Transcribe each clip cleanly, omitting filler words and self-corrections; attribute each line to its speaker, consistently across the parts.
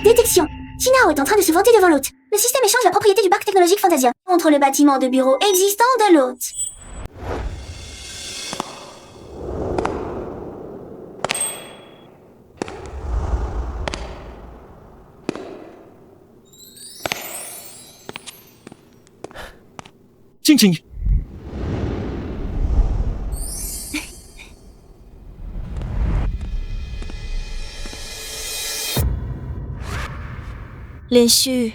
Speaker 1: Détection. Chinao est en train de se vanter devant l'hôte. Le système échange la propriété du parc technologique Fantasia contre le bâtiment de bureau existant de l'hôte.
Speaker 2: Ching Ching.
Speaker 3: Linshu,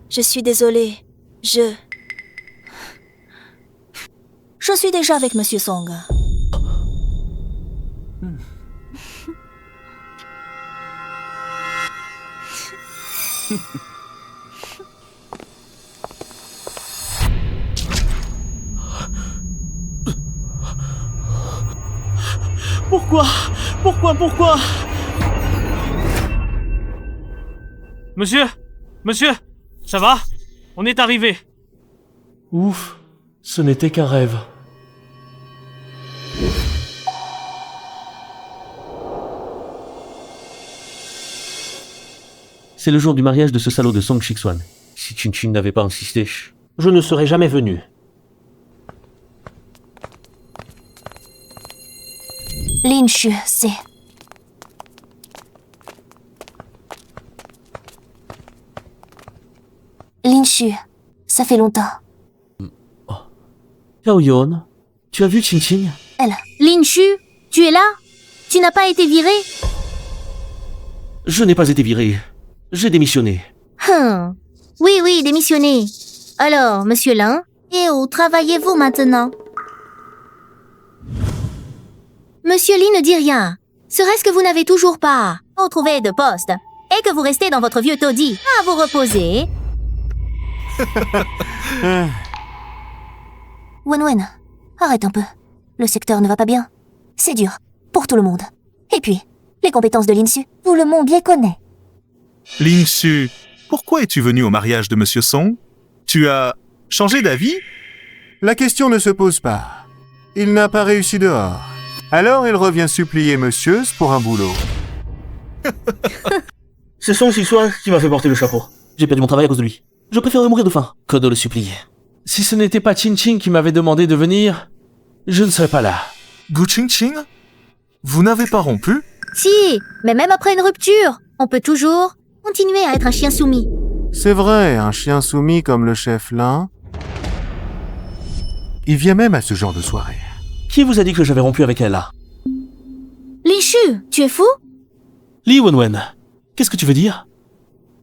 Speaker 3: je suis désolée. Je suis déjà avec Monsieur Song.
Speaker 2: Pourquoi?
Speaker 4: Monsieur, ça va? On est arrivé.
Speaker 2: Ouf, ce n'était qu'un rêve. C'est le jour du mariage de ce salaud de Song Shik-swan. Si Chin Chin n'avait pas insisté, je ne serais jamais venu.
Speaker 3: Linshu, c'est... Linshu, ça fait longtemps.
Speaker 2: Yao Yon, tu as vu Chin Chin?
Speaker 3: Elle...
Speaker 1: Linshu, tu es là? Tu n'as pas été viré?
Speaker 2: Je n'ai pas été viré. J'ai démissionné.
Speaker 1: Oui, démissionné. Alors, monsieur Lin, et où travaillez-vous maintenant? Monsieur Lee ne dit rien. Serait-ce que vous n'avez toujours pas retrouvé de poste et que vous restez dans votre vieux taudis à vous reposer?
Speaker 3: Wen, arrête un peu. Le secteur ne va pas bien. C'est dur, pour tout le monde. Et puis, les compétences de Linshu, tout le monde les connaît.
Speaker 5: Linshu, pourquoi es-tu venu au mariage de Monsieur Song? Tu as changé d'avis?
Speaker 6: La question ne se pose pas. Il n'a pas réussi dehors. Alors il revient supplier Monsieuse pour un boulot.
Speaker 2: C'est Song Shik-swan qui m'a fait porter le chapeau. J'ai perdu mon travail à cause de lui. Je préférerais mourir de faim que de le supplier. Si ce n'était pas Chin Chin qui m'avait demandé de venir, je ne serais pas là.
Speaker 5: Gu Ching Ching? Vous n'avez pas rompu?
Speaker 1: Si, mais même après une rupture, on peut toujours continuer à être un chien soumis.
Speaker 6: C'est vrai, un chien soumis comme le chef Lin. Il vient même à ce genre de soirée.
Speaker 2: Qui vous a dit que j'avais rompu avec elle là?
Speaker 1: Linshu, tu es fou?
Speaker 2: Li Wenwen, qu'est-ce que tu veux dire?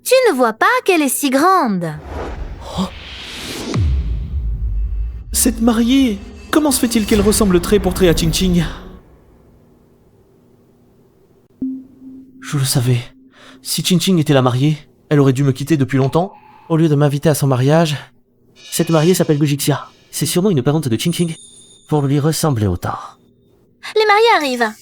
Speaker 1: Tu ne vois pas qu'elle est si grande.
Speaker 2: Cette mariée, comment se fait-il qu'elle ressemble trait pour trait à Ching Ching? Je le savais. Si Chin Ching était la mariée, elle aurait dû me quitter depuis longtemps. Au lieu de m'inviter à son mariage, cette mariée s'appelle Gujixia. C'est sûrement une parente de Chin Ching, pour lui ressembler autant.
Speaker 1: Les mariés arrivent.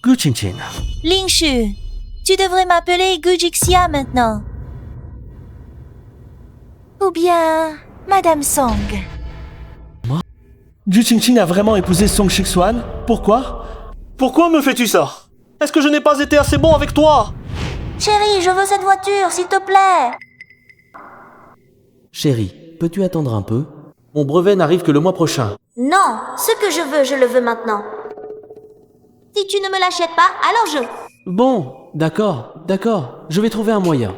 Speaker 2: Gu Chin Chin.
Speaker 3: Linshu, tu devrais m'appeler Gujixia maintenant. Ou bien Madame Song.
Speaker 2: Gu Chin Chin a vraiment épousé Song Shik-swan? Pourquoi? Pourquoi me fais-tu ça? Est-ce que je n'ai pas été assez bon avec toi?
Speaker 3: Chérie, je veux cette voiture, s'il te plaît.
Speaker 2: Chérie, peux-tu attendre un peu? Mon brevet n'arrive que le mois prochain.
Speaker 1: Non, ce que je le veux maintenant. Si tu ne me l'achètes pas, alors je...
Speaker 2: Bon, d'accord, je vais trouver un moyen.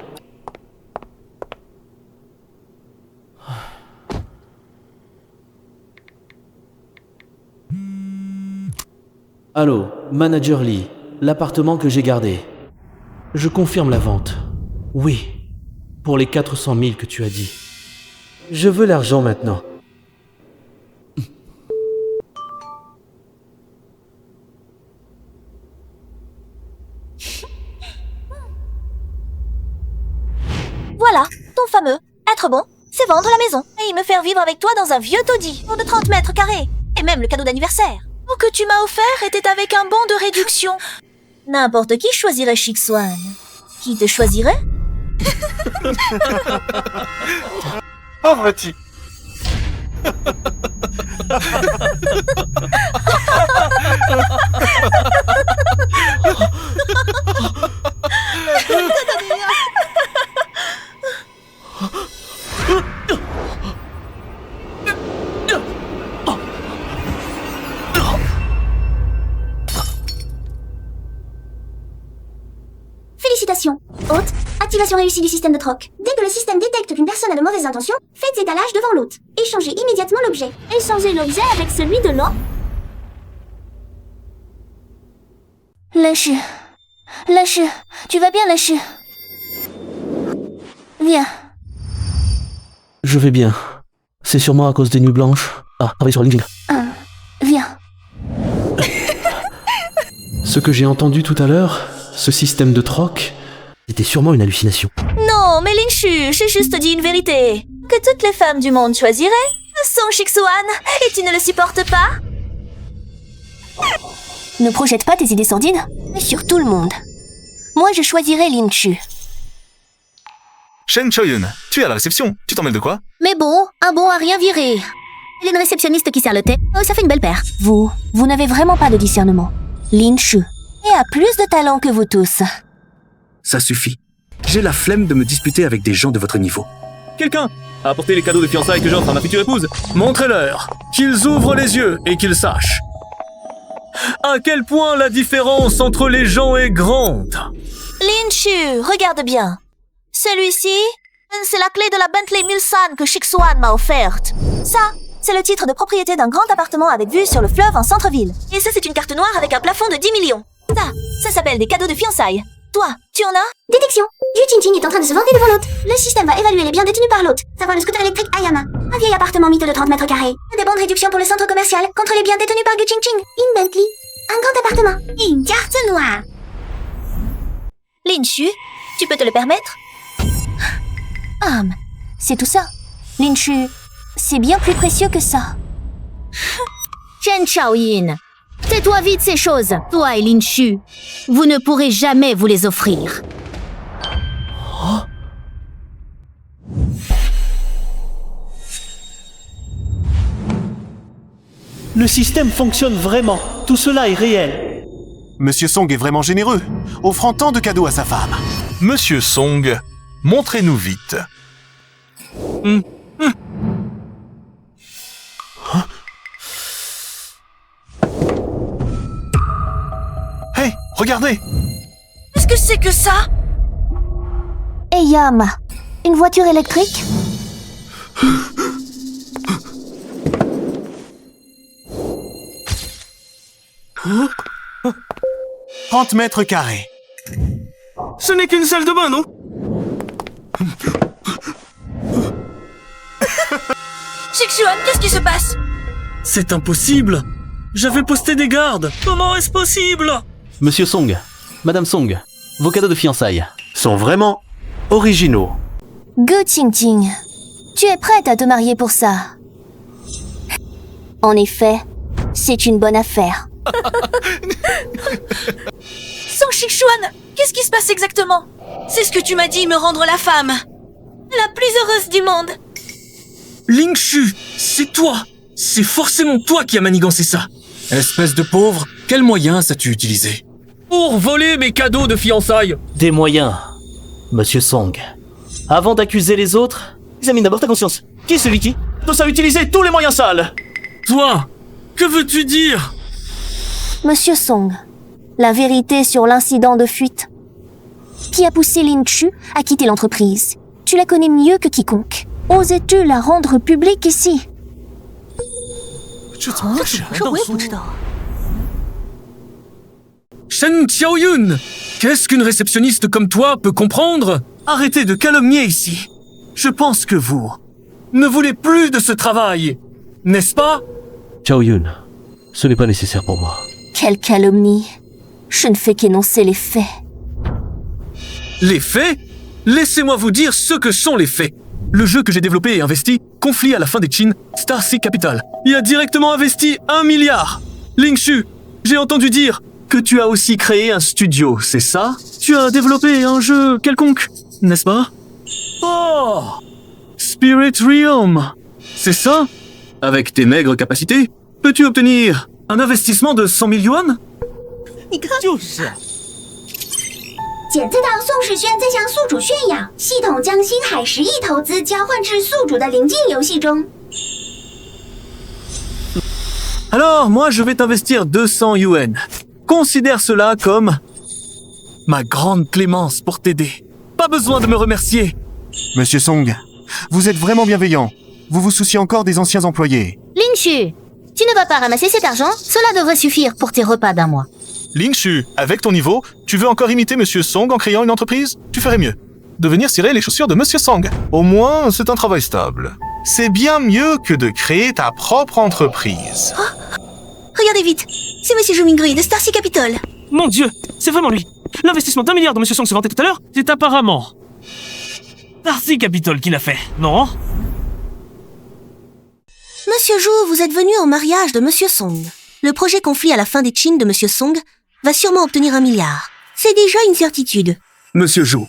Speaker 2: Allô, Manager Lee, l'appartement que j'ai gardé. Je confirme la vente. Oui, pour les 400 000 que tu as dit. Je veux l'argent maintenant.
Speaker 3: Voilà, ton fameux être bon, c'est vendre la maison et me faire vivre avec toi dans un vieux taudis de 30 mètres carrés. Et même le cadeau d'anniversaire que tu m'as offert était avec un bon de réduction.
Speaker 1: N'importe qui choisirait Shixuan. Qui te choisirait?
Speaker 6: Pauvre petit.
Speaker 3: Félicitations. Hôte, activation réussie du système de troc. Dès que le système détecte qu'une personne a de mauvaises intentions, faites étalage devant l'hôte. Échangez immédiatement l'objet. Échangez l'objet avec celui de l'hôte. Lâche. Lâche. Tu vas bien, Lâche? Viens.
Speaker 2: Je vais bien. C'est sûrement à cause des nuits blanches. Ah, travaille sur LinkedIn.
Speaker 3: Viens.
Speaker 7: Ce que j'ai entendu tout à l'heure, ce système de troc,
Speaker 2: C'était sûrement une hallucination.
Speaker 1: Non, mais Linshu, j'ai juste dit une vérité. Que toutes les femmes du monde choisiraient Song Shixuan, et tu ne le supportes pas?
Speaker 3: Ne projette pas tes idées sordides sur tout le monde. Moi, je choisirais Linshu.
Speaker 5: Shen Choyun, tu es à la réception. Tu t'en mêles de quoi?
Speaker 1: Mais bon, un bon à rien virer. Il y a une réceptionniste qui sert le thé. Oh, ça fait une belle paire.
Speaker 3: Vous n'avez vraiment pas de discernement. Linshu a plus de talent que vous tous.
Speaker 8: Ça suffit. J'ai la flemme de me disputer avec des gens de votre niveau.
Speaker 9: Quelqu'un a apporté les cadeaux de fiançailles que j'offre à ma future épouse. Montrez-leur qu'ils ouvrent les yeux et qu'ils sachent à quel point la différence entre les gens est grande.
Speaker 1: Linshu, regarde bien. Celui-ci, c'est la clé de la Bentley Mulsanne que Shixuan m'a offerte. Ça, c'est le titre de propriété d'un grand appartement avec vue sur le fleuve en centre-ville. Et ça, c'est une carte noire avec un plafond de 10 millions. Ça s'appelle des cadeaux de fiançailles. Toi, tu en as?
Speaker 3: Détection. Yu Qingqing est en train de se vanter devant l'hôte. Le système va évaluer les biens détenus par l'hôte. Savoir le scooter électrique Ayama. Un vieil appartement miteux de 30 mètres carrés. Des bons de réduction pour le centre commercial contre les biens détenus par Yu Qingqing. Une Bentley. Un grand appartement. Une carte noire.
Speaker 1: Linshu, tu peux te le permettre?
Speaker 3: C'est tout ça. Linshu, c'est bien plus précieux que ça.
Speaker 1: Chen Chaoyin, tais-toi vite ces choses. Toi et Linshu, vous ne pourrez jamais vous les offrir.
Speaker 2: Le système fonctionne vraiment. Tout cela est réel.
Speaker 6: Monsieur Song est vraiment généreux, offrant tant de cadeaux à sa femme.
Speaker 5: Monsieur Song, montrez-nous vite. Hey, regardez!
Speaker 1: Qu'est-ce que c'est que ça?
Speaker 3: Ayama. Une voiture électrique?
Speaker 6: 30 mètres carrés.
Speaker 4: Ce n'est qu'une salle de bain, non?
Speaker 1: Shixuan, qu'est-ce qui se passe?
Speaker 9: C'est impossible. J'avais posté des gardes. Comment est-ce possible?
Speaker 7: Monsieur Song, Madame Song, vos cadeaux de fiançailles
Speaker 8: Sont vraiment originaux.
Speaker 3: Gu Qingqing, tu es prête à te marier pour ça? En effet, c'est une bonne affaire.
Speaker 1: Song Shixuan, qu'est-ce qui se passe exactement? C'est ce que tu m'as dit, me rendre la femme la plus heureuse du monde.
Speaker 9: Linshu, c'est toi. C'est forcément toi qui as manigancé ça. Espèce de pauvre, quels moyens as-tu utilisé? Pour voler mes cadeaux de fiançailles.
Speaker 2: Des moyens, Monsieur Song. Avant d'accuser les autres, examine d'abord ta conscience. Qui est celui qui doit utiliser tous les moyens sales?
Speaker 9: Toi, que veux-tu dire?
Speaker 3: Monsieur Song, la vérité sur l'incident de fuite qui a poussé Linshu à quitter l'entreprise. Tu la connais mieux que quiconque. Osais-tu la rendre publique ici?
Speaker 9: Shen Xiaoyun, qu'est-ce qu'une réceptionniste comme toi peut comprendre? Arrêtez de calomnier ici. Je pense que vous ne voulez plus de ce travail, n'est-ce pas?
Speaker 7: Chao Yun, ce n'est pas nécessaire pour moi.
Speaker 3: Quelle calomnie! Je ne fais qu'énoncer les faits.
Speaker 9: Les faits? Laissez-moi vous dire ce que sont les faits. Le jeu que j'ai développé et investi, Conflit à la fin des Qin, Star Sea Capital, y a directement investi 1 milliard. Linshu, j'ai entendu dire que tu as aussi créé un studio, c'est ça? Tu as développé un jeu quelconque, n'est-ce pas? Oh! Spirit Realm, c'est ça? Avec tes maigres capacités, peux-tu obtenir un investissement de 100 000 yuan?
Speaker 2: 就是。
Speaker 3: 检测到宋世轩在向宿主炫耀，系统将星海10亿投资交换至宿主的临近游戏中。
Speaker 9: Alors, moi, je vais t'investir 200 yuan. Considère cela comme ma grande clémence pour t'aider. Pas besoin de me remercier.
Speaker 6: Monsieur Song, vous êtes vraiment bienveillant. Vous vous souciez encore des anciens employés.
Speaker 1: Lingshu, tu ne vas pas ramasser cet argent? Cela devrait suffire pour tes repas d'un mois.
Speaker 5: Lingshu, avec ton niveau, tu veux encore imiter Monsieur Song en créant une entreprise? Tu ferais mieux. De venir cirer les chaussures de Monsieur Song. Au moins, c'est un travail stable. C'est bien mieux que de créer ta propre entreprise.
Speaker 1: Regardez vite, c'est Monsieur Zhu Mingri de Starcy Capital.
Speaker 4: Mon Dieu, c'est vraiment lui. L'investissement d'1 milliard dont Monsieur Song se vantait tout à l'heure, c'est apparemment Starcy Capital qui l'a fait, non?
Speaker 1: Monsieur Zhu, vous êtes venu au mariage de Monsieur Song. Le projet conflit à la fin des Qin de Monsieur Song va sûrement obtenir 1 milliard. C'est déjà une certitude.
Speaker 9: Monsieur Zhou,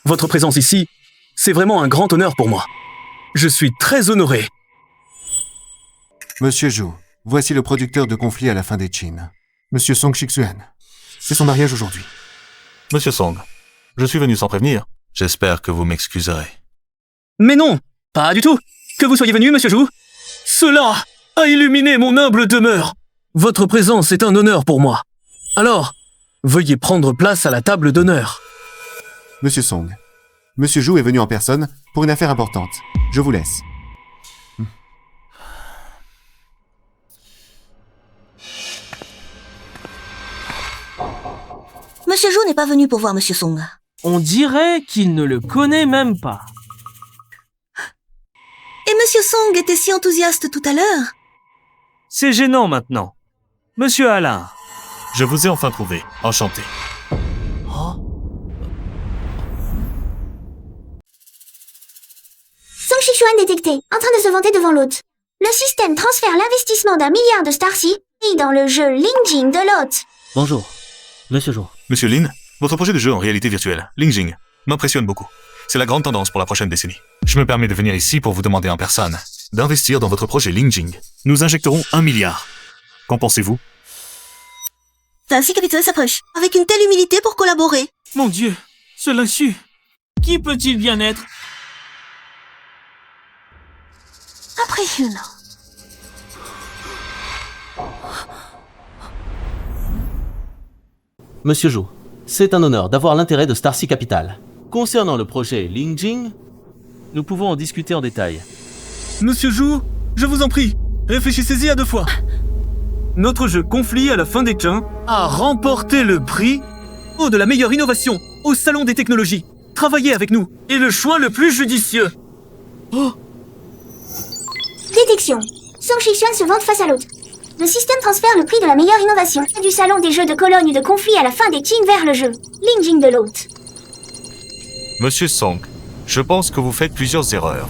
Speaker 9: votre présence ici, c'est vraiment un grand honneur pour moi. Je suis très honoré.
Speaker 6: Monsieur Zhu, voici le producteur de conflit à la fin des Qin. Monsieur Song Shixuan. C'est son mariage aujourd'hui.
Speaker 5: Monsieur Song, je suis venu sans prévenir. J'espère que vous m'excuserez.
Speaker 9: Mais non, pas du tout. Que vous soyez venu, Monsieur Zhou. Cela a illuminé mon humble demeure. Votre présence est un honneur pour moi. Alors, veuillez prendre place à la table d'honneur.
Speaker 6: Monsieur Song, Monsieur Zhu est venu en personne pour une affaire importante. Je vous laisse.
Speaker 1: Monsieur Zhu n'est pas venu pour voir Monsieur Song.
Speaker 4: On dirait qu'il ne le connaît même pas.
Speaker 1: Et Monsieur Song était si enthousiaste tout à l'heure.
Speaker 4: C'est gênant maintenant. Monsieur Alain.
Speaker 5: Je vous ai enfin trouvé. Enchanté.
Speaker 3: Song Shixuan détecté, en train de se vanter devant l'hôte. Le système transfère l'investissement d'1 milliard de Starcy et dans le jeu Lingjing de l'hôte.
Speaker 2: Bonjour, Monsieur Zhu.
Speaker 5: Monsieur Lin, votre projet de jeu en réalité virtuelle, Lingjing, m'impressionne beaucoup. C'est la grande tendance pour la prochaine décennie. Je me permets de venir ici pour vous demander en personne d'investir dans votre projet Lingjing. Nous injecterons 1 milliard. Qu'en pensez-vous?
Speaker 1: Starcy Capital s'approche, avec une telle humilité pour collaborer.
Speaker 4: Mon Dieu, ce Lingshu. Qui peut-il bien être?
Speaker 1: Après une.
Speaker 2: Monsieur Zhu, c'est un honneur d'avoir l'intérêt de Starcy Capital. Concernant le projet Lingjing, nous pouvons en discuter en détail.
Speaker 9: Monsieur Zhou, je vous en prie, réfléchissez-y à 2 fois. Notre jeu Conflit à la fin des Qin a remporté le prix de la meilleure innovation au Salon des technologies. Travaillez avec nous est le choix le plus judicieux.
Speaker 3: Détection. Song Shixuan se vante face à l'hôte. Le système transfère le prix de la meilleure innovation du salon des jeux de Cologne de conflit à la fin des Qin vers le jeu Lingjing de l'hôte.
Speaker 5: Monsieur Song, je pense que vous faites plusieurs erreurs.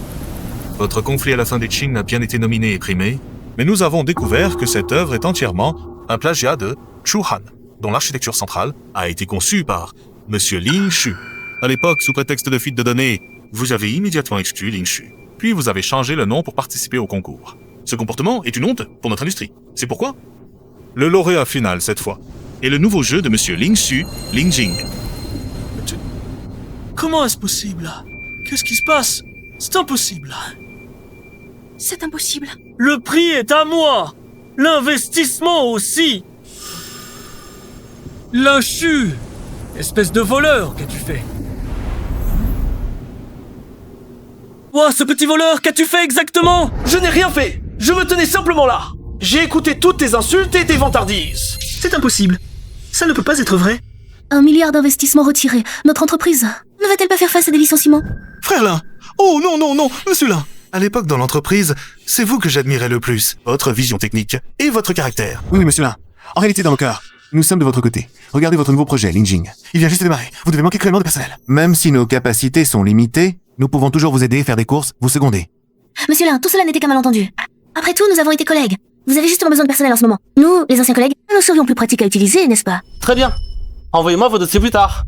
Speaker 5: Votre conflit à la fin des Qin a bien été nominé et primé, mais nous avons découvert que cette œuvre est entièrement un plagiat de Chu Han, dont l'architecture centrale a été conçue par Monsieur Lingshu. À l'époque, sous prétexte de fuite de données, vous avez immédiatement exclu Lingshu. Puis vous avez changé le nom pour participer au concours. Ce comportement est une honte pour notre industrie. C'est pourquoi le lauréat final, cette fois, est le nouveau jeu de Monsieur Lingshu, Lingjing.
Speaker 4: Comment est-ce possible? Qu'est-ce qui se passe? C'est impossible.
Speaker 1: C'est impossible.
Speaker 4: Le prix est à moi. L'investissement aussi. Lingshu, espèce de voleur, qu'as-tu fait? Ouah, ce petit voleur, qu'as-tu fait exactement?
Speaker 2: Je n'ai rien fait. Je me tenais simplement là. J'ai écouté toutes tes insultes et tes vantardises.
Speaker 9: C'est impossible. Ça ne peut pas être vrai.
Speaker 1: 1 milliard d'investissements retirés. Notre entreprise ne va-t-elle pas faire face à des licenciements?
Speaker 5: Frère Lin! Oh non, non, non, monsieur Lin! À l'époque dans l'entreprise, c'est vous que j'admirais le plus. Votre vision technique et votre caractère.
Speaker 6: Oui, monsieur Lin. En réalité, dans nos cœurs, nous sommes de votre côté. Regardez votre nouveau projet, Lingjing. Il vient juste de démarrer. Vous devez manquer cruellement de personnel. Même si nos capacités sont limitées, nous pouvons toujours vous aider, faire des courses, vous seconder.
Speaker 1: Monsieur Lin, tout cela n'était qu'un malentendu. Après tout, nous avons été collègues.
Speaker 3: Vous avez justement besoin de personnel en ce moment. Nous, les anciens collègues, nous serions plus pratiques à utiliser, n'est-ce pas?
Speaker 2: Très bien. Envoyez-moi vos dossiers plus tard.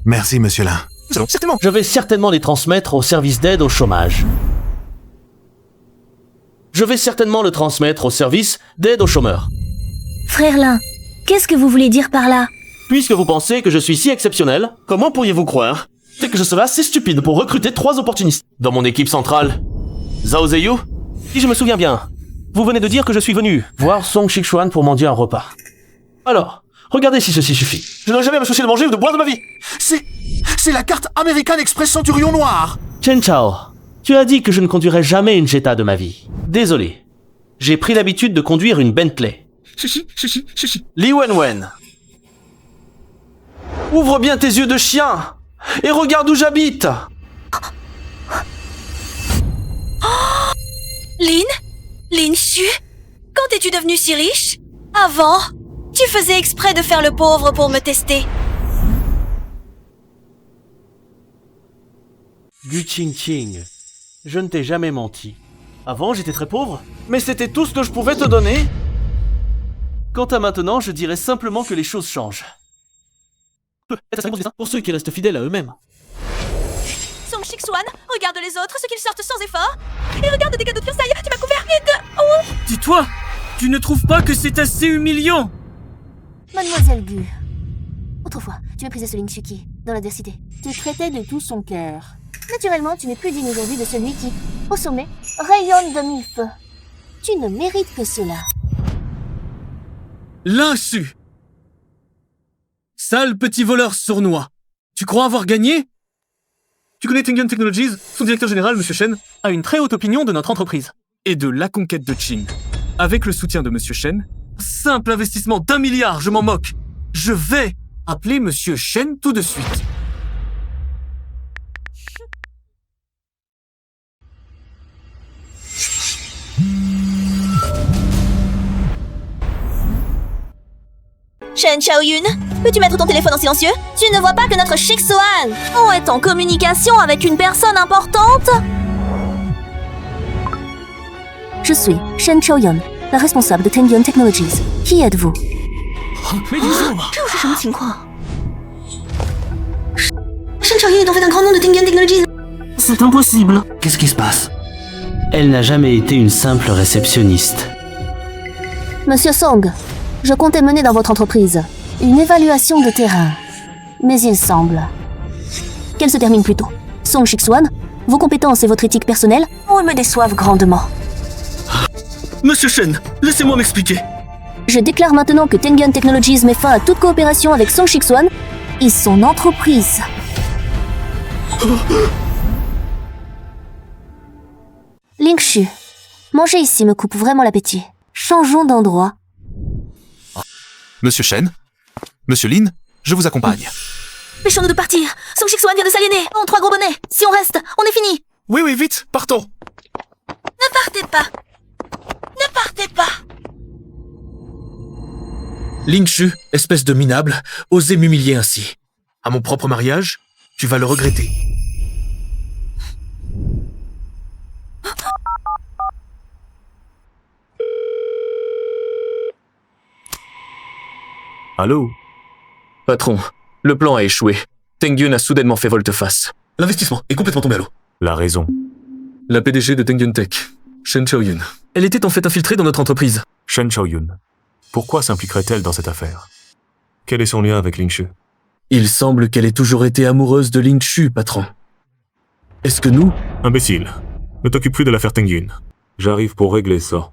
Speaker 6: Merci, monsieur Lin.
Speaker 9: Certainement.
Speaker 2: Je vais certainement les transmettre au service d'aide au chômage. Je vais certainement le transmettre au service d'aide aux chômeurs.
Speaker 3: Frère Lin, qu'est-ce que vous voulez dire par là?
Speaker 2: Puisque vous pensez que je suis si exceptionnel, comment pourriez-vous croire que je serais assez stupide pour recruter 3 opportunistes dans mon équipe centrale? Zhao Ziyu, si je me souviens bien, vous venez de dire que je suis venu voir Song Shixuan pour mendier un repas. Alors, regardez si ceci suffit. Je n'aurais jamais à me soucier de manger ou de boire de ma vie.
Speaker 6: C'est la carte American Express Centurion Noir.
Speaker 2: Chen Chao, tu as dit que je ne conduirais jamais une Jetta de ma vie. Désolé. J'ai pris l'habitude de conduire une Bentley. Li Wenwen. Ouvre bien tes yeux de chien et regarde où j'habite.
Speaker 1: Lin Shu, quand es-tu devenu si riche? Avant, tu faisais exprès de faire le pauvre pour me tester.
Speaker 2: Gu Qingqing, je ne t'ai jamais menti. Avant, j'étais très pauvre, mais c'était tout ce que je pouvais te donner. Quant à maintenant, je dirais simplement que les choses changent. Pour ceux qui restent fidèles à eux-mêmes.
Speaker 1: Song Shixuan, regarde les autres, ceux qui sortent sans effort. Et regarde des cadeaux de fiançailles, tu m'as couvert et de... Oh.
Speaker 4: Dis-toi, tu ne trouves pas que c'est assez humiliant?
Speaker 3: Mademoiselle Gu, autrefois, tu méprisais ce Lin-Shu dans l'adversité. Tu traitais de tout son cœur. Naturellement, tu n'es plus digne aujourd'hui de celui qui, au sommet, rayonne de mille feux. Tu ne mérites que cela.
Speaker 9: L'insu. Sale petit voleur sournois. Tu crois avoir gagné? Tu connais Tengyun Technologies? Son directeur général, Monsieur Shen, a une très haute opinion de notre entreprise. Et de la conquête de Qing. Avec le soutien de Monsieur Shen, simple investissement d'1 milliard, je m'en moque. Je vais appeler Monsieur Shen tout de suite.
Speaker 1: Shen Chaoyun, peux-tu mettre ton téléphone en silencieux? Tu ne vois pas que notre Shixuan est en communication avec une personne importante?
Speaker 3: Je suis Shen Chaoyun, la responsable de Tengyun Technologies. Qui êtes-vous?
Speaker 4: Mais dis-moi.
Speaker 3: Shen Chaoyun est en fait un grand nom de Tengyun Technologies.
Speaker 4: C'est impossible.
Speaker 2: Qu'est-ce qui se passe? Elle n'a jamais été une simple réceptionniste.
Speaker 3: Monsieur Song, je comptais mener dans votre entreprise une évaluation de terrain. Mais il semble qu'elle se termine plus tôt. Song Shixuan, vos compétences et votre éthique personnelle me déçoivent grandement.
Speaker 9: Monsieur Shen, laissez-moi m'expliquer.
Speaker 3: Je déclare maintenant que Tengyun Technologies met fin à toute coopération avec Song Shixuan et son entreprise. Ling Shu, manger ici me coupe vraiment l'appétit. Changeons d'endroit.
Speaker 5: Monsieur Shen, Monsieur Lin, je vous accompagne.
Speaker 1: Dépêchons-nous de partir. Song Shixuan vient de s'aliéner. En 3 gros bonnets. Si on reste, on est fini.
Speaker 5: Oui, oui, vite, partons.
Speaker 1: Ne partez pas. Ne partez pas.
Speaker 9: Ling Shu, espèce de minable, osez m'humilier ainsi. À mon propre mariage, tu vas le regretter.
Speaker 5: Allô?
Speaker 9: Patron, le plan a échoué. Tengyun a soudainement fait volte-face. L'investissement est complètement tombé à l'eau.
Speaker 5: La raison.
Speaker 9: La PDG de Tengyun Tech, Shen Chaoyun. Elle était en fait infiltrée dans notre entreprise.
Speaker 5: Shen Chaoyun. Pourquoi s'impliquerait-elle dans cette affaire? Quel est son lien avec Ling Shu?
Speaker 9: Il semble qu'elle ait toujours été amoureuse de Ling Shu, patron. Est-ce que nous...
Speaker 5: Imbécile. Ne t'occupe plus de l'affaire Tengyun. J'arrive pour régler ça.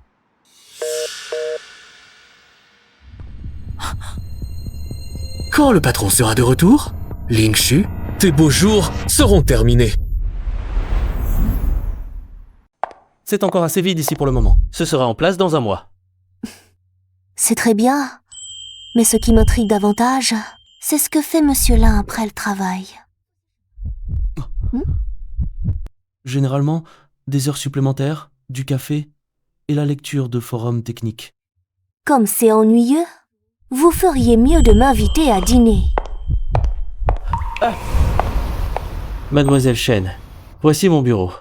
Speaker 9: Quand le patron sera de retour, Ling Shu, tes beaux jours seront terminés.
Speaker 2: C'est encore assez vide ici pour le moment. Ce sera en place dans un mois.
Speaker 3: C'est très bien. Mais ce qui m'intrigue davantage, c'est ce que fait Monsieur Lin après le travail.
Speaker 2: Généralement, des heures supplémentaires, du café et la lecture de forums techniques.
Speaker 3: Comme c'est ennuyeux, vous feriez mieux de m'inviter à dîner.
Speaker 2: Mademoiselle Shen, voici mon bureau.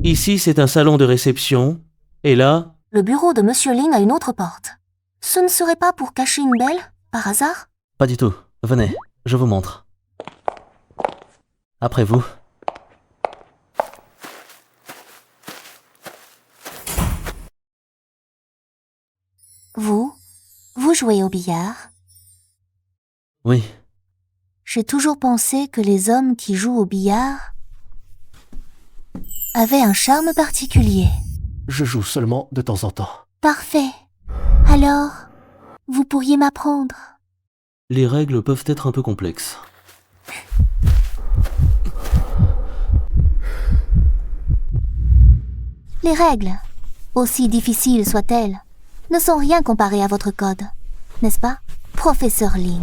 Speaker 2: Ici, c'est un salon de réception, et là,
Speaker 3: Le bureau de Monsieur Lin a une autre porte. Ce ne serait pas pour cacher une belle, par hasard?
Speaker 2: Pas du tout. Venez, je vous montre. Après vous.
Speaker 3: Vous jouez au billard?
Speaker 2: Oui.
Speaker 3: J'ai toujours pensé que les hommes qui jouent au billard avaient un charme particulier.
Speaker 7: Je joue seulement de temps en temps.
Speaker 3: Parfait. Alors, vous pourriez m'apprendre?
Speaker 2: Les règles peuvent être un peu complexes.
Speaker 3: Les règles, aussi difficiles soient-elles, ne sont rien comparées à votre code, n'est-ce pas, professeur Lin?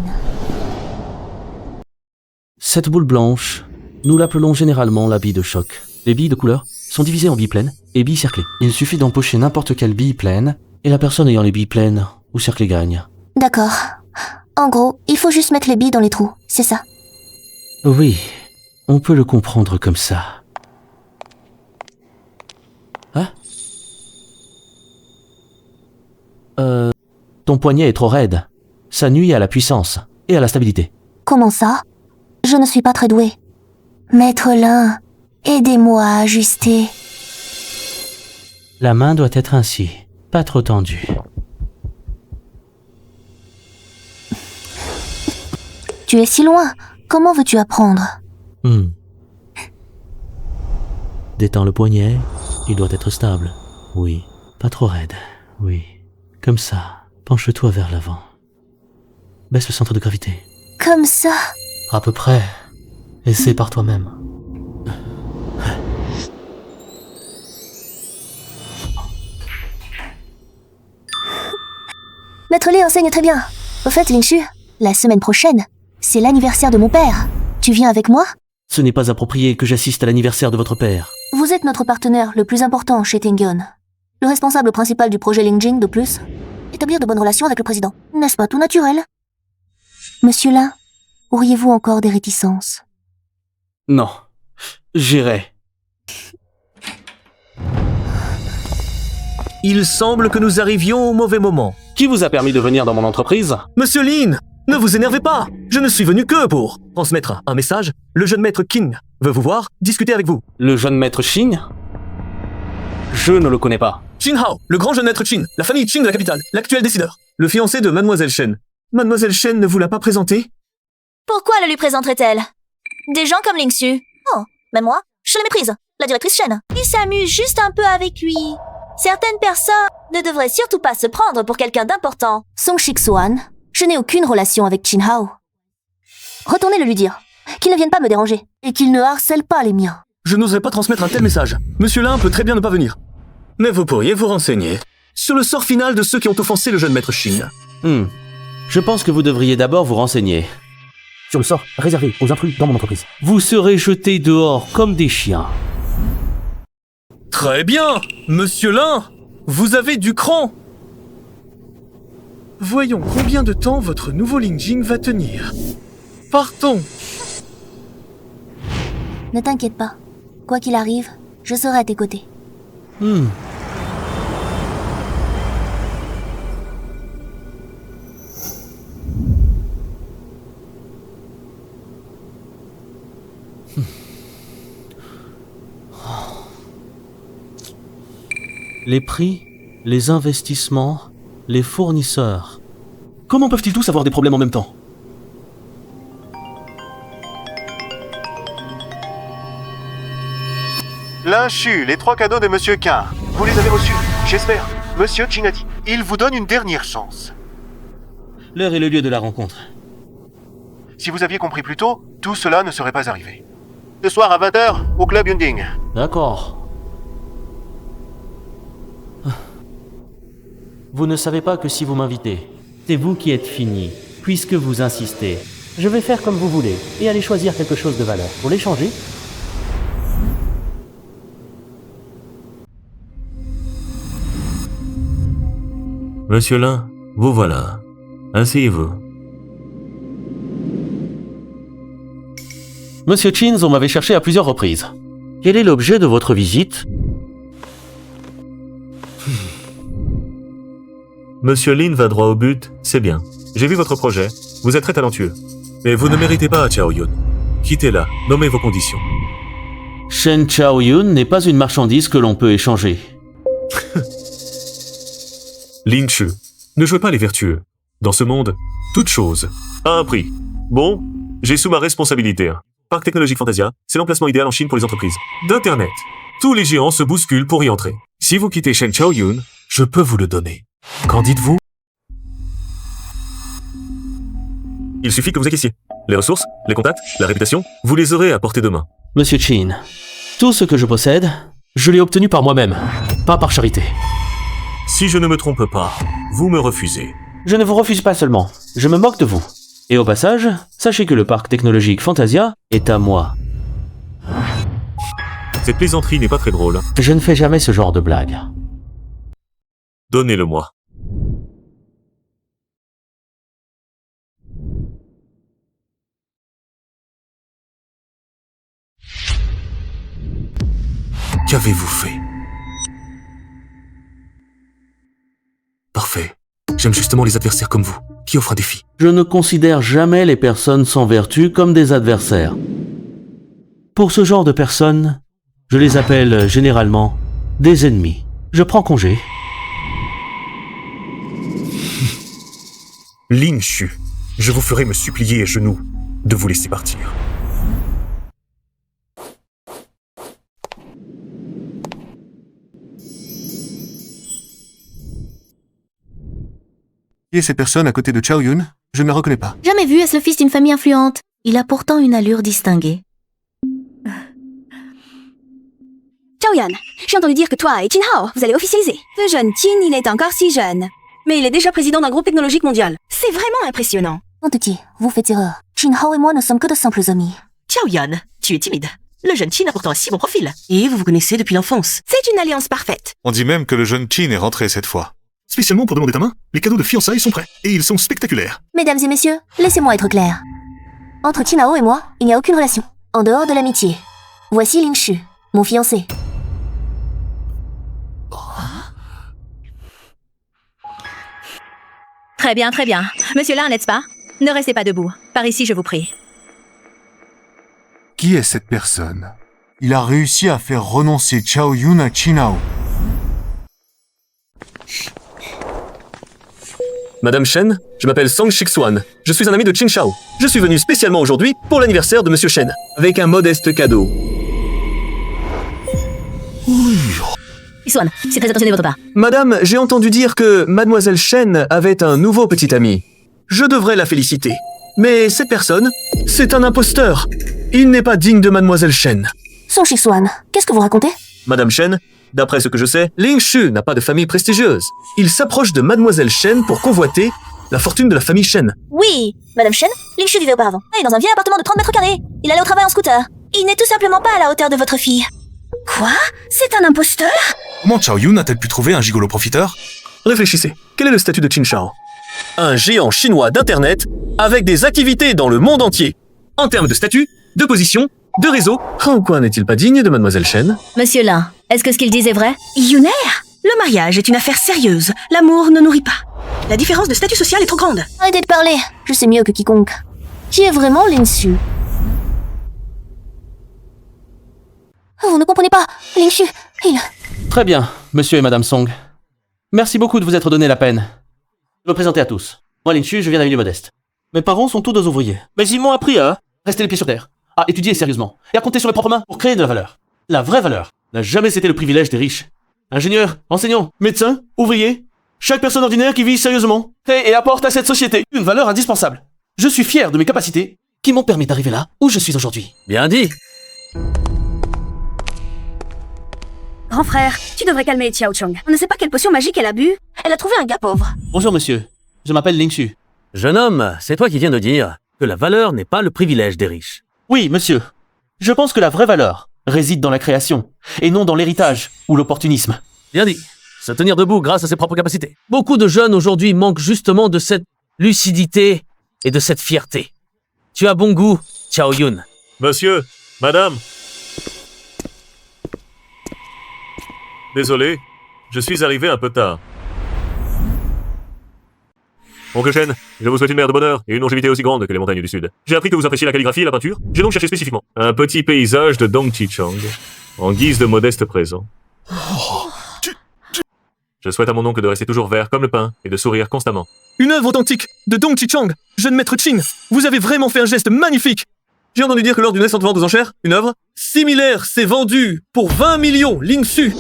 Speaker 2: Cette boule blanche, nous l'appelons généralement la bille de choc. Les billes de couleur sont divisées en billes pleines et billes cerclées. Il suffit d'empocher n'importe quelle bille pleine, et la personne ayant les billes pleines ou cerclées gagne.
Speaker 3: D'accord. En gros, il faut juste mettre les billes dans les trous, c'est ça?
Speaker 2: Oui, on peut le comprendre comme ça. Hein? Ton poignet est trop raide. Ça nuit à la puissance et à la stabilité.
Speaker 3: Comment ça? Je ne suis pas très doué. Maître Lin, aidez-moi à ajuster.
Speaker 2: La main doit être ainsi, pas trop tendue.
Speaker 3: Tu es si loin, comment veux-tu apprendre?
Speaker 2: Détends le poignet, il doit être stable. Oui, pas trop raide. Oui, comme ça. Penche-toi vers l'avant. Baisse le centre de gravité.
Speaker 3: Comme ça?
Speaker 2: À peu près. Essaie par toi-même.
Speaker 3: Maître Lé enseigne très bien. Au fait, Lingshu, la semaine prochaine, c'est l'anniversaire de mon père. Tu viens avec moi?
Speaker 2: Ce n'est pas approprié que j'assiste à l'anniversaire de votre père.
Speaker 3: Vous êtes notre partenaire le plus important chez Tingyun. Le responsable principal du projet Lingjing, de plus. Établir de bonnes relations avec le président. N'est-ce pas tout naturel? Monsieur Lin, auriez-vous encore des réticences?
Speaker 2: Non. J'irai.
Speaker 9: Il semble que nous arrivions au mauvais moment.
Speaker 2: Qui vous a permis de venir dans mon entreprise?
Speaker 9: Monsieur Lin, ne vous énervez pas. Je ne suis venu que pour transmettre un message. Le jeune maître Qin veut vous voir, discuter avec vous.
Speaker 2: Le jeune maître Qin? Je ne le connais pas.
Speaker 9: Qin Hao, le grand jeune maître Qin, la famille Qin de la capitale, l'actuel décideur. Le fiancé de Mademoiselle Shen. Mademoiselle Shen ne vous l'a pas présenté?
Speaker 1: Pourquoi le lui présenterait-elle? Des gens comme Lingshu. Oh, même moi, je le méprise. La directrice Shen. Il s'amuse juste un peu avec lui. Certaines personnes ne devraient surtout pas se prendre pour quelqu'un d'important.
Speaker 3: Song Shixuan, je n'ai aucune relation avec Qin Hao. Retournez le lui dire. Qu'il ne vienne pas me déranger. Et qu'il ne harcèle pas les miens.
Speaker 9: Je n'oserais pas transmettre un tel message. Monsieur Lin peut très bien ne pas venir. Mais vous pourriez vous renseigner sur le sort final de ceux qui ont offensé le jeune maître Qin.
Speaker 2: Je pense que vous devriez d'abord vous renseigner sur le sort réservé aux intrus dans mon entreprise. Vous serez jetés dehors comme des chiens.
Speaker 9: Très bien, Monsieur Lin, vous avez du cran. Voyons combien de temps votre nouveau Lingjing va tenir. Partons.
Speaker 3: Ne t'inquiète pas. Quoi qu'il arrive, je serai à tes côtés.
Speaker 2: Les prix, les investissements, les fournisseurs. Comment peuvent-ils tous avoir des problèmes en même temps?
Speaker 6: Lingshu, les 3 cadeaux de Monsieur Qin. Vous les avez reçus, j'espère. Monsieur Qin a dit, il vous donne une dernière chance.
Speaker 2: L'heure et le lieu de la rencontre.
Speaker 6: Si vous aviez compris plus tôt, tout cela ne serait pas arrivé. Ce soir à 20h, au Club Yunding.
Speaker 2: D'accord. Vous ne savez pas que si vous m'invitez, c'est vous qui êtes fini, puisque vous insistez. Je vais faire comme vous voulez, et aller choisir quelque chose de valeur. Pour l'échanger.
Speaker 10: Monsieur Lin, vous voilà. Asseyez-vous.
Speaker 2: Monsieur Qin, on m'avait cherché à plusieurs reprises. Quel est l'objet de votre visite?
Speaker 10: Monsieur Lin va droit au but, c'est bien. J'ai vu votre projet, vous êtes très talentueux. Mais vous ne méritez pas Chao Yun. Quittez-la, nommez vos conditions.
Speaker 2: Shen Chao-yun n'est pas une marchandise que l'on peut échanger.
Speaker 10: Lin Shu, ne jouez pas les vertueux. Dans ce monde, toute chose a un prix. Bon, j'ai sous ma responsabilité. Parc technologique Fantasia, c'est l'emplacement idéal en Chine pour les entreprises. D'Internet. Tous les géants se bousculent pour y entrer. Si vous quittez Shen Chao-yun, je peux vous le donner. Qu'en dites-vous? Il suffit que vous acquissiez. Les ressources, les contacts, la réputation, vous les aurez à portée de main.
Speaker 2: Monsieur Chin, tout ce que je possède, je l'ai obtenu par moi-même, pas par charité.
Speaker 10: Si je ne me trompe pas, vous me refusez.
Speaker 2: Je ne vous refuse pas seulement, je me moque de vous. Et au passage, sachez que le parc technologique Fantasia est à moi.
Speaker 10: Cette plaisanterie n'est pas très drôle.
Speaker 2: Je ne fais jamais ce genre de blague.
Speaker 10: Donnez-le-moi. Qu'avez-vous fait? Parfait. J'aime justement les adversaires comme vous, qui offrent un défi.
Speaker 2: Je ne considère jamais les personnes sans vertu comme des adversaires. Pour ce genre de personnes, je les appelle généralement des ennemis. Je prends congé.
Speaker 10: Lin Shu, je vous ferai me supplier à genoux de vous laisser partir.
Speaker 6: Qui est cette personne à côté de Chao Yun? Je ne la reconnais pas.
Speaker 3: Jamais vu, est-ce le fils d'une famille influente? Il a pourtant une allure distinguée.
Speaker 11: Chao Yan, j'ai entendu dire que toi et Qin Hao, vous allez officialiser. Ce jeune Qin, il est encore si jeune. Mais il est déjà président d'un groupe technologique mondial. C'est vraiment impressionnant.
Speaker 1: Mon petit, vous faites erreur. Qin Hao et moi ne sommes que de simples amis.
Speaker 12: Chao Yan, tu es timide. Le jeune Qin a pourtant un si bon profil. Et vous vous connaissez depuis l'enfance.
Speaker 11: C'est une alliance parfaite.
Speaker 5: On dit même que le jeune Qin est rentré cette fois. Spécialement pour demander ta main, les cadeaux de fiançailles sont prêts. Et ils sont spectaculaires.
Speaker 1: Mesdames et messieurs, laissez-moi être clair. Entre Qin Hao et moi, il n'y a aucune relation. En dehors de l'amitié. Voici Lin Shu, mon fiancé.
Speaker 11: Très bien, très bien. Monsieur Lin, n'est-ce pas? Ne restez pas debout. Par ici, je vous prie.
Speaker 6: Qui est cette personne? Il a réussi à faire renoncer Chao Yun à Qin Hao.
Speaker 9: Madame Shen, je m'appelle Song Shixuan. Je suis un ami de Qin Shao. Je suis venu spécialement aujourd'hui pour l'anniversaire de Monsieur Shen, avec un modeste cadeau.
Speaker 11: Xwan, c'est très attentionné de votre part.
Speaker 9: Madame, j'ai entendu dire que Mademoiselle Shen avait un nouveau petit ami. Je devrais la féliciter. Mais cette personne, c'est un imposteur. Il n'est pas digne de Mademoiselle Shen.
Speaker 1: Song Shixuan, qu'est-ce que vous racontez?
Speaker 9: Madame Shen, d'après ce que je sais, Ling Shu n'a pas de famille prestigieuse. Il s'approche de Mademoiselle Shen pour convoiter la fortune de la famille Shen.
Speaker 1: Oui, Madame Shen, Ling Shu vivait auparavant. Et dans un vieil appartement de 30 mètres carrés. Il allait au travail en scooter. Il n'est tout simplement pas à la hauteur de votre fille.
Speaker 11: Quoi? C'est un imposteur?
Speaker 5: Comment Chao Yun a-t-elle pu trouver un gigolo profiteur?
Speaker 9: Réfléchissez, quel est le statut de Qin Shao? Un géant chinois d'Internet avec des activités dans le monde entier. En termes de statut, de position, de réseau, en quoi n'est-il pas digne de Mademoiselle Shen?
Speaker 11: Monsieur Lin, est-ce que ce qu'il dit est vrai?
Speaker 12: Yuner, le mariage est une affaire sérieuse. L'amour ne nourrit pas. La différence de statut social est trop grande.
Speaker 1: Arrêtez de parler, je sais mieux que quiconque. Qui est vraiment Lin Shu? Vous ne comprenez pas, Lin Shu, il...
Speaker 2: Très bien, monsieur et madame Song. Merci beaucoup de vous être donné la peine. Je me présenter à tous. Moi, Lin Shu, je viens d'un milieu modeste. Mes parents sont tous deux ouvriers. Mais ils m'ont appris à rester les pieds sur terre, à étudier sérieusement, et à compter sur mes propres mains pour créer de la valeur. La vraie valeur n'a jamais été le privilège des riches. Ingénieurs, enseignants, médecins, ouvriers, chaque personne ordinaire qui vit sérieusement, crée et apporte à cette société une valeur indispensable. Je suis fier de mes capacités qui m'ont permis d'arriver là où je suis aujourd'hui.
Speaker 9: Bien dit.
Speaker 11: Grand frère, tu devrais calmer Xiao Chong. On ne sait pas quelle potion magique elle a bu. Elle a trouvé un gars pauvre.
Speaker 2: Bonjour monsieur, je m'appelle Ling Shu.
Speaker 13: Jeune homme, c'est toi qui viens de dire que la valeur n'est pas le privilège des riches.
Speaker 2: Oui, monsieur. Je pense que la vraie valeur réside dans la création, et non dans l'héritage ou l'opportunisme.
Speaker 13: Bien dit. Se tenir debout grâce à ses propres capacités. Beaucoup de jeunes aujourd'hui manquent justement de cette lucidité et de cette fierté. Tu as bon goût, Chao Yun.
Speaker 10: Monsieur, madame. Désolé, je suis arrivé un peu tard. Oncle Shen, je vous souhaite une mère de bonheur et une longévité aussi grande que les montagnes du sud. J'ai appris que vous appréciez la calligraphie et la peinture. J'ai donc cherché spécifiquement un petit paysage de Dong Chichang, en guise de modeste présent. Je souhaite à mon oncle de rester toujours vert comme le pain et de sourire constamment.
Speaker 9: Une œuvre authentique de Dong Chichang, jeune maître Qin. Vous avez vraiment fait un geste magnifique. J'ai entendu dire que lors d'une récente vente aux enchères, une œuvre similaire s'est vendue pour 20 millions Ling-Su.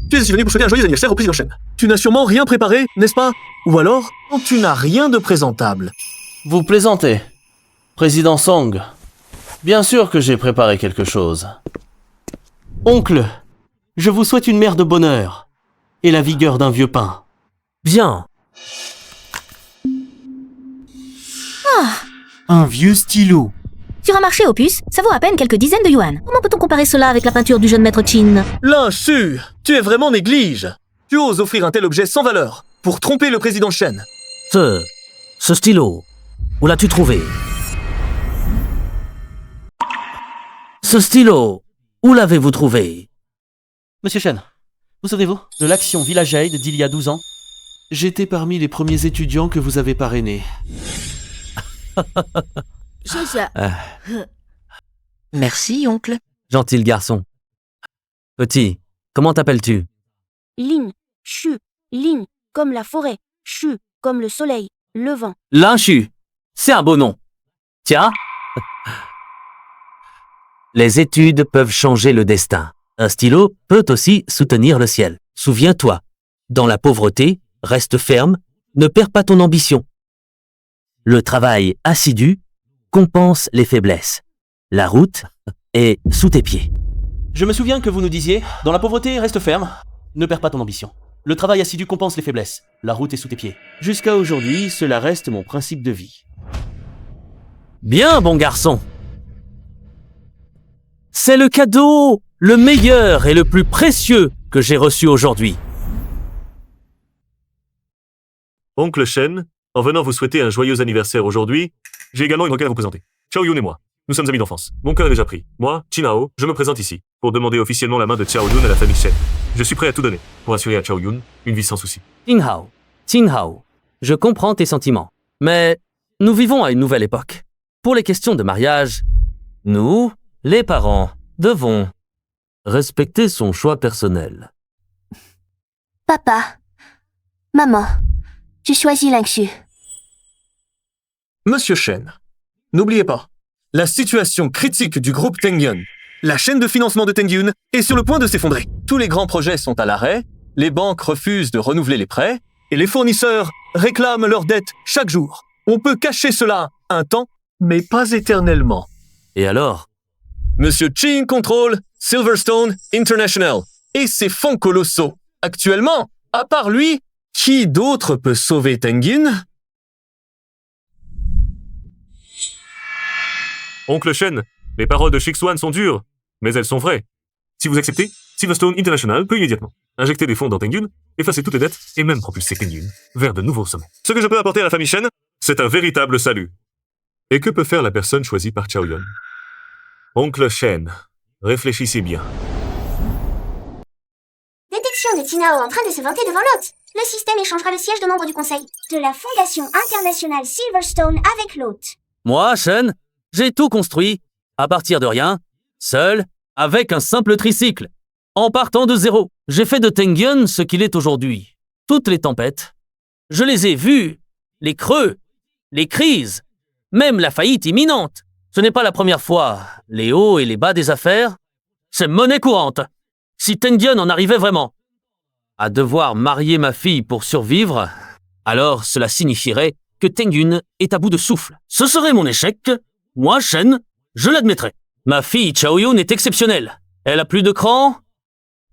Speaker 9: Tu es ici venu pour souhaiter un joyeux anniversaire au président Shen. Tu n'as sûrement rien préparé, n'est-ce pas? Ou alors, tu n'as rien de présentable.
Speaker 2: Vous plaisantez. Président Song. Bien sûr que j'ai préparé quelque chose. Oncle, je vous souhaite une mère de bonheur et la vigueur d'un vieux pain.
Speaker 13: Bien.
Speaker 6: Un vieux stylo.
Speaker 14: Sur un marché opus, ça vaut à peine quelques dizaines de yuan. Comment peut-on comparer cela avec la peinture du jeune maître Qin?
Speaker 9: L'insu, tu es vraiment néglige. Tu oses offrir un tel objet sans valeur pour tromper le président Shen.
Speaker 13: Ce stylo, où l'as-tu trouvé? Ce stylo, où l'avez-vous trouvé?
Speaker 2: Monsieur Shen, vous souvenez-vous de l'action Village Aid d'il y a 12 ans? J'étais parmi les premiers étudiants que vous avez parrainés.
Speaker 12: Merci, oncle.
Speaker 13: Gentil garçon. Petit, comment t'appelles-tu?
Speaker 15: Lin, Shu, Lin, comme la forêt, Shu, comme le soleil, le vent.
Speaker 13: Linchu, c'est un beau nom. Tiens. Les études peuvent changer le destin. Un stylo peut aussi soutenir le ciel. Souviens-toi, dans la pauvreté, reste ferme, ne perds pas ton ambition. Le travail assidu compense les faiblesses. La route est sous tes pieds.
Speaker 2: Je me souviens que vous nous disiez, dans la pauvreté, reste ferme, ne perds pas ton ambition. Le travail assidu compense les faiblesses. La route est sous tes pieds. Jusqu'à aujourd'hui, cela reste mon principe de vie.
Speaker 13: Bien, bon garçon. C'est le cadeau le meilleur et le plus précieux que j'ai reçu aujourd'hui.
Speaker 10: Oncle Shen, en venant vous souhaiter un joyeux anniversaire aujourd'hui, j'ai également une requête à vous présenter. Chao Yun et moi, nous sommes amis d'enfance. Mon cœur est déjà pris. Moi, Chinao, je me présente ici pour demander officiellement la main de Chao Yun à la famille Shen. Je suis prêt à tout donner pour assurer à Chao Yun une vie sans souci.
Speaker 13: Tinghao, je comprends tes sentiments, mais nous vivons à une nouvelle époque. Pour les questions de mariage, nous, les parents, devons respecter son choix personnel.
Speaker 3: Papa, maman, je choisis Ling-Su.
Speaker 9: Monsieur Shen, n'oubliez pas, la situation critique du groupe Tengyun, la chaîne de financement de Tengyun est sur le point de s'effondrer. Tous les grands projets sont à l'arrêt, les banques refusent de renouveler les prêts, et les fournisseurs réclament leurs dettes chaque jour. On peut cacher cela un temps, mais pas éternellement.
Speaker 13: Et alors?
Speaker 9: Monsieur Qin contrôle Silverstone International et ses fonds colossaux. Actuellement, à part lui, qui d'autre peut sauver Tengyun?
Speaker 10: Oncle Shen, les paroles de Shixuan sont dures, mais elles sont vraies. Si vous acceptez, Silverstone International peut immédiatement injecter des fonds dans Tengyun, effacer toutes les dettes et même propulser Tengyun vers de nouveaux sommets. Ce que je peux apporter à la famille Shen, c'est un véritable salut. Et que peut faire la personne choisie par Chao Yun? Oncle Shen, réfléchissez bien.
Speaker 3: Détection de Tinao en train de se vanter devant l'hôte. Le système échangera le siège de membre du conseil de la Fondation internationale Silverstone avec l'hôte.
Speaker 13: Moi, Shen, j'ai tout construit, à partir de rien, seul, avec un simple tricycle. En partant de zéro, j'ai fait de Tengyun ce qu'il est aujourd'hui. Toutes les tempêtes, je les ai vues, les creux, les crises, même la faillite imminente. Ce n'est pas la première fois. Les hauts et les bas des affaires, c'est monnaie courante. Si Tengyun en arrivait vraiment à devoir marier ma fille pour survivre, alors cela signifierait que Tengyun est à bout de souffle. Ce serait mon échec. Moi, Shen, je l'admettrai. Ma fille Chao Yun est exceptionnelle. Elle a plus de cran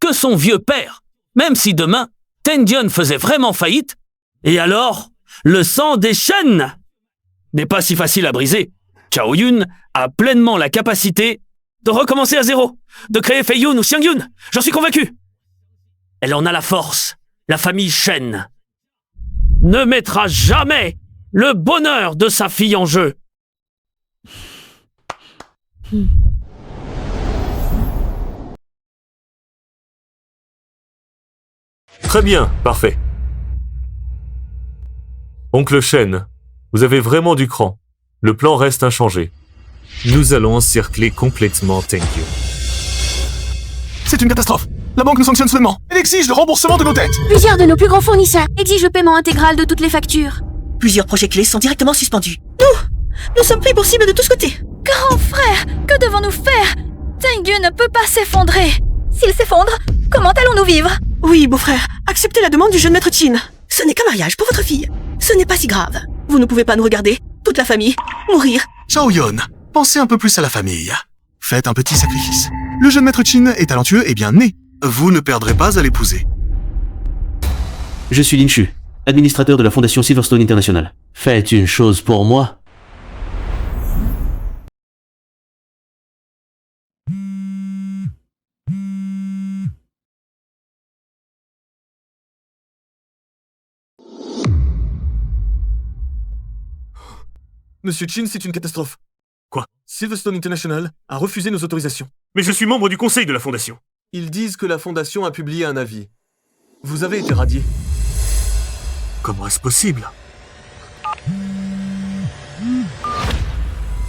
Speaker 13: que son vieux père. Même si demain, Tengyun faisait vraiment faillite, et alors, le sang des Shen n'est pas si facile à briser. Chao Yun a pleinement la capacité de recommencer à zéro, de créer Fei Yun ou Xiang Yun. J'en suis convaincu. Elle en a la force. La famille Shen ne mettra jamais le bonheur de sa fille en jeu.
Speaker 10: Très bien, parfait. Oncle Shen, Vous avez vraiment du cran. Le plan reste inchangé. Nous allons encercler complètement Tengyun.
Speaker 6: C'est une catastrophe. La banque nous sanctionne soudainement. Elle exige le remboursement de nos dettes.
Speaker 12: Plusieurs de nos plus grands fournisseurs exigent le paiement intégral de toutes les factures. Plusieurs projets clés sont directement suspendus. Nous sommes pris pour cible de tous côtés.
Speaker 11: Grand frère, que devons-nous faire? Tengyun ne peut pas s'effondrer. S'il s'effondre, comment allons-nous vivre?
Speaker 12: Oui, beau-frère, acceptez la demande du jeune maître Chin. Ce n'est qu'un mariage pour votre fille. Ce n'est pas si grave. Vous ne pouvez pas nous regarder, toute la famille, mourir.
Speaker 6: Xiaoyun, pensez un peu plus à la famille. Faites un petit sacrifice. Le jeune maître Chin est talentueux et bien né. Vous ne perdrez pas à l'épouser.
Speaker 2: Je suis Lin Shu, administrateur de la fondation Silverstone International. Faites une chose pour moi.
Speaker 9: Monsieur Chin, c'est une catastrophe.
Speaker 10: Quoi?
Speaker 9: Silverstone International a refusé nos autorisations.
Speaker 10: Mais je suis membre du conseil de la fondation.
Speaker 9: Ils disent que la fondation a publié un avis. Vous avez été radié.
Speaker 10: Comment est-ce possible?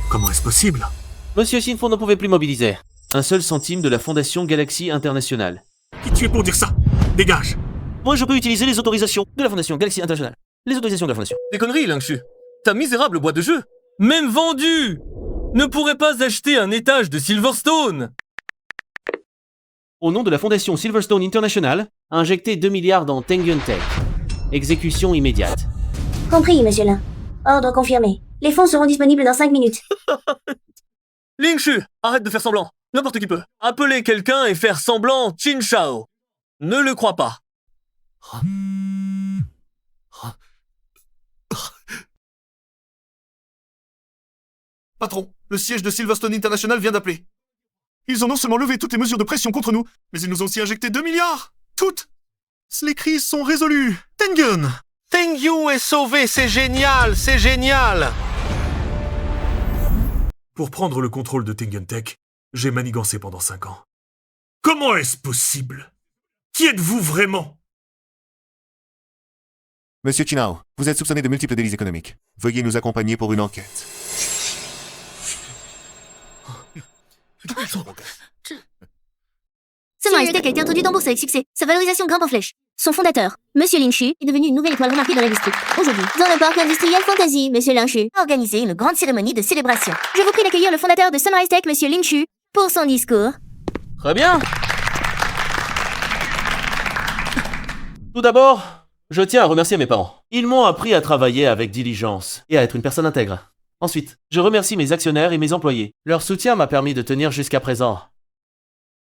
Speaker 10: Comment est-ce possible?
Speaker 2: Monsieur Sinfo ne pouvait plus mobiliser. Un seul centime de la fondation Galaxy International.
Speaker 10: Qui tu es pour dire ça? Dégage!
Speaker 2: Moi, je peux utiliser les autorisations de la fondation Galaxy International. Les autorisations de la fondation.
Speaker 9: Des conneries, Lingshu. Ta misérable boîte de jeu.
Speaker 4: Même vendu ne pourrait pas acheter un étage de Silverstone.
Speaker 2: Au nom de la fondation Silverstone International, injectez 2 milliards dans Tengyun Tech. Exécution immédiate.
Speaker 3: Compris, monsieur Lin. Ordre confirmé. Les fonds seront disponibles dans 5 minutes.
Speaker 4: Lingshu, arrête de faire semblant. N'importe qui peut. Appeler quelqu'un et faire semblant Chin Shao. Ne le crois pas.
Speaker 6: Patron, le siège de Silverstone International vient d'appeler. Ils ont non seulement levé toutes les mesures de pression contre nous, mais ils nous ont aussi injecté 2 milliards. Toutes. Les crises sont résolues. Tengyun.
Speaker 4: Tengyun est sauvé, c'est génial, c'est génial.
Speaker 10: Pour prendre le contrôle de Tengyun Tech, j'ai manigancé pendant 5 ans. Comment est-ce possible? Qui êtes-vous vraiment?
Speaker 6: Monsieur Chinao, vous êtes soupçonné de multiples délits économiques. Veuillez nous accompagner pour une enquête.
Speaker 14: Sunrise Tech a été introduit en bourse avec succès. Sa valorisation grimpe en flèche. Son fondateur, Monsieur Lin Shu, est devenu une nouvelle étoile remarquée de l'industrie. Aujourd'hui, dans le parc industriel Fantasy, Monsieur Lin Shu a organisé une grande cérémonie de célébration. Je vous prie d'accueillir le fondateur de Sunrise Tech, Monsieur Lin Shu, pour son discours.
Speaker 2: Très bien. Tout d'abord, je tiens à remercier mes parents. Ils m'ont appris à travailler avec diligence et à être une personne intègre. Ensuite, je remercie mes actionnaires et mes employés. Leur soutien m'a permis de tenir jusqu'à présent.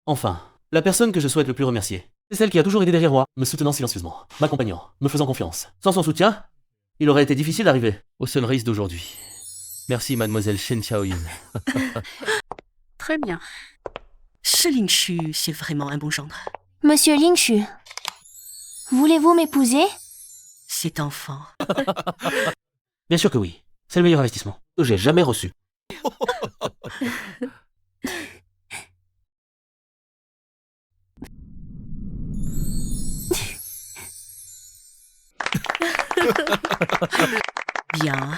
Speaker 2: Enfin, la personne que je souhaite le plus remercier, c'est celle qui a toujours été derrière moi, me soutenant silencieusement, m'accompagnant, me faisant confiance. Sans son soutien, il aurait été difficile d'arriver au Sunrise d'aujourd'hui. Merci mademoiselle Shen Xiaoyun.
Speaker 12: Très bien. Ce Lin Shu, c'est vraiment un bon gendre.
Speaker 3: Monsieur Lin Shu, voulez-vous m'épouser?
Speaker 12: Cet enfant.
Speaker 2: Bien sûr que oui. C'est le meilleur investissement que j'ai jamais reçu.
Speaker 12: Bien.